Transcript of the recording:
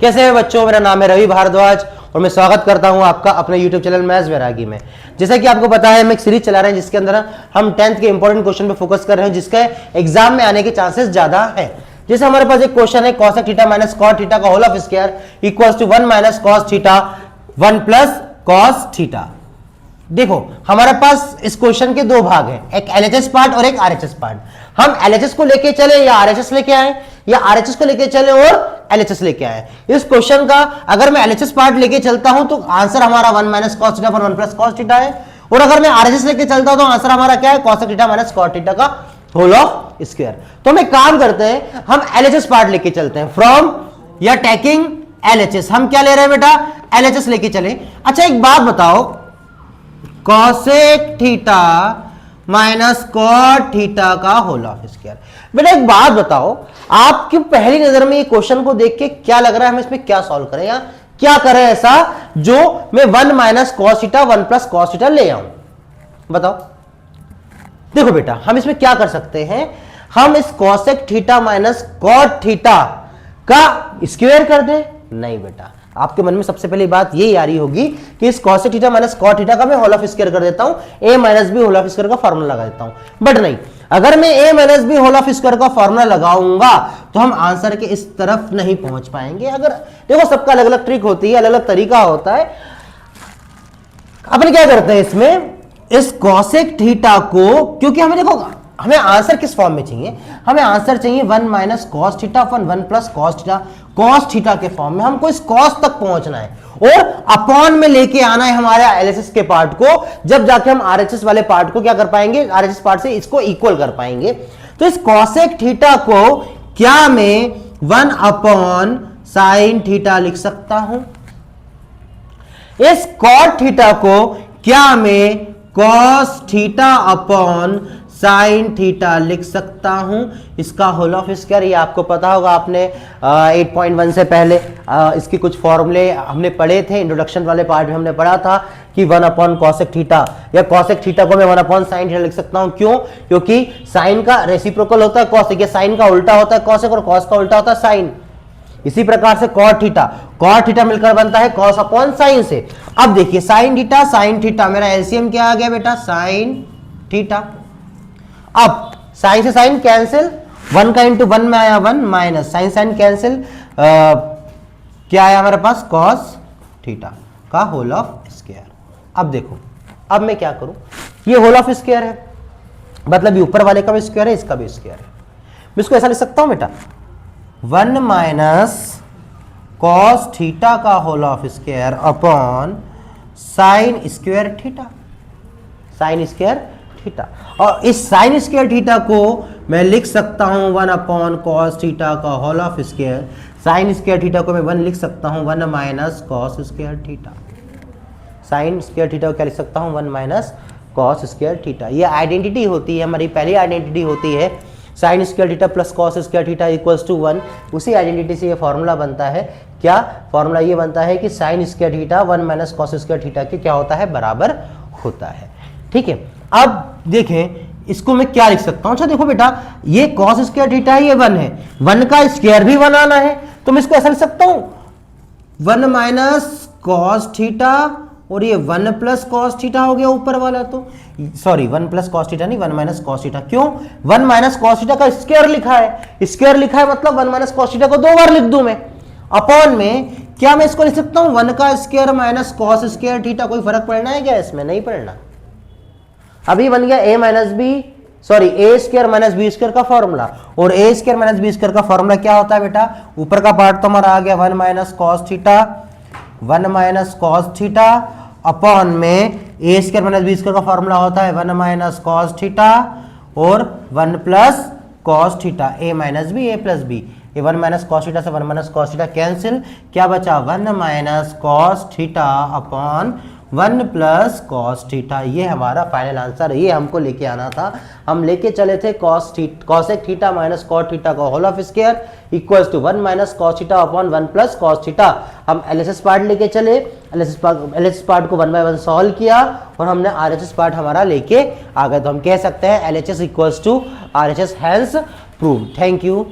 कैसे हैं बच्चों, मेरा नाम है रवि भारद्वाज और मैं स्वागत करता हूं आपका अपने YouTube चैनल मैथ्स वैरागी में। जैसा कि आपको पता है हम एक सीरीज चला रहे हैं जिसके अंदर हम 10th के इंपॉर्टेंट क्वेश्चन पे फोकस कर रहे हैं जिसके एग्जाम में आने के चांसेस ज्यादा है। जैसे हमारे पास एक क्वेश्चन है cosec theta minus cot theta का whole of square equals to 1 minus cos theta 1 plus cos theta. देखो हमारे पास इस क्वेश्चन के दो भाग हैं, एक LHS पार्ट और एक RHS पार्ट। हम LHS को लेके चले या RHS लेके आए, या RHS को लेके चले और LHS लेके आए। इस क्वेश्चन का अगर मैं LHS पार्ट लेके चलता हूं तो आंसर हमारा 1 minus cos theta 1 plus cos theta है, और अगर मैं RHS लेके चलता हूं तो आंसर हमारा क्या है, cosec theta minus cot theta का होल ऑफ स्क्वायर। तो हम एक काम करते हैं, हम LHS पार्ट लेके चलते हैं, फ्रॉम या टेकिंग LHS। हम क्या ले रहे हैं बेटा, LHS लेके चले। अच्छा एक बात बताओ, cosec theta minus cot theta का होल ऑफ स्क्वायर। बेटा एक बात बताओ, आपकी पहली नजर में ये क्वेश्चन को देख के क्या लग रहा है, हम इसमें क्या सॉल्व करें या क्या करें ऐसा जो मैं 1 minus cos theta 1 plus cos theta ले आऊं, बताओ। देखो बेटा हम इसमें क्या कर सकते हैं, हम इस cosec theta minus cot theta का स्क्वायर कर दें। नहीं बेटा, आपके मन में सबसे पहली बात यही आ रही होगी कि इस cosec theta minus cot theta का मैं होल ऑफ स्क्वायर कर देता हूं, a minus B whole of square का फॉर्मूला लगा देता हूं। बट नहीं, अगर मैं a minus B whole of square का फॉर्मूला लगाऊंगा तो हम आंसर के इस तरफ नहीं पहुंच पाएंगे। अगर देखो सबका अलग अलग ट्रिक होती है, अलग अलग तरीका होता है। अपन क्या करते हैं इसमें, इस cosec थीटा को, क्योंकि हमें देखो हमें आंसर किस फॉर्म में चाहिए, हमें आंसर चाहिए 1 minus cos theta 1 plus cos theta, cos theta के फॉर्म में। हमको इस कॉस तक पहुंचना है और अपॉन में लेके आना है हमारे LHS के पार्ट को, जब जाके हम RHS वाले पार्ट को क्या कर पाएंगे, RHS पार्ट से इसको इक्वल कर पाएंगे। तो इस cosec थीटा को क्या मैं 1 अपॉन साइन थीटा लिख सकता हूं, इस कॉट थीटा को क्या मैं cos theta upon sine theta लिख सकता हूं, इसका होल ऑफ स्क्वायर। ये आपको पता होगा, आपने 8.1 से पहले इसके कुछ फॉर्मूले हमने पढ़े थे, इंट्रोडक्शन वाले पार्ट में हमने पढ़ा था कि 1 अपॉन कॉसेक थीटा या कॉसेक थीटा को मैं 1 अपॉन साइन थीटा लिख सकता हूं। क्यों? क्योंकि साइन का रेसिप्रोकल होता है कॉसेक, या साइन का उल्टा होता है कॉसेक और कॉस का उल्टा होता है साइन। इसी प्रकार से कॉट थीटा मिलकर बनता है कॉस अपॉन साइन से। अब देखिए साइन थीटा, मेरा एलसीएम क्या आ गया बेटा, साइन थीटा। अब साइन से साइन कैंसिल, 1 का इंटू 1 में आया 1 माइनस साइन कैंसिल, क्या आया हमारे पास, कॉस थीटा का होल ऑफ स्क्वायर। अब देखो, अब मैं क्या करूं, ये होल ऑफ स्क्वायर है, मतलब ये ऊपर वाले का भी स्क्वायर है, इसका भी स्क्वायर है। मैं इसको ऐसा लिख सकता हूं बेटा, 1 माइनस कॉस थीटा का whole of square upon sine square theta, sine square theta. और इस साइन स्क्वायर थीटा को मैं लिख सकता हूं 1 अपॉन कॉस थीटा का whole of square. Sine square theta को मैं 1 लिख सकता हूं 1 minus cos square theta. Sine square theta को क्या लिख सकता हूं, 1 माइनस कॉस स्क्वायर थीटा। ये आइडेंटिटी होती है, हमारी पहली आइडेंटिटी होती है, sine square theta plus cos square theta equals to 1। उसी आइडेंटिटी से ये फॉर्मूला बनता है। क्या फॉर्मूला ये बनता है कि sign square theta 1 minus cos square theta के क्या होता है, बराबर होता है। ठीक है, अब देखें इसको मैं क्या लिख सकता हूं। अच्छा देखो बेटा, ये कॉस स्क्वायर थीटा है, ये 1 है, 1 का स्क्वायर भी 1 आना है, तो मैं इसको ऐसा लिख सकता हूं 1 माइनस कॉस थीटा, और ये 1 प्लस कॉस थीटा हो गया ऊपर वाला। तो सॉरी 1 प्लस कॉस थीटा नहीं, 1 माइनस कॉस थीटा। क्यों? 1 माइनस कॉस थीटा का स्क्वायर लिखा है, स्क्वायर लिखा है मतलब 1 माइनस कॉस थीटा को 2 बार लिख दूं मैं। अपॉन में क्या मैं इसको लिख सकता हूं 1 का square minus cos square theta. कोई फर्क पड़ना है क्या इसमें? नहीं पड़ना। अभी बन गया a minus B, sorry A square minus B square का फॉर्मूला, और A square minus B square का फॉर्मूला क्या होता है बेटा, ऊपर का पार्ट तो हमारा आ गया 1 minus cos theta, 1 minus cos theta upon में ए स्क्वायर माइनस बी स्क्वायर का फॉर्मूला होता है 1 माइनस कॉस थीटा और 1 प्लस कॉस थीटा, ए माइनस बी ए प्लस बी। ये 1 माइनस कॉस थीटा से 1 माइनस कॉस थीटा कैंसिल, क्या बचा 1 minus cos theta upon 1 plus cos theta. ये हमारा फाइनल आंसर है, ये हमको लेके आना था। हम लेके चले थे cosec theta minus cot theta का whole of square equals to 1 minus cos theta upon 1 plus cos theta. हम LHS पार्ट लेके चले, LHS पार्ट को 1 बाय 1 सॉल्व किया और हमने RHS पार्ट हमारा लेके आ गए। तो हम कह सकते हैं LHS equals to RHS, hence prove. Thank you.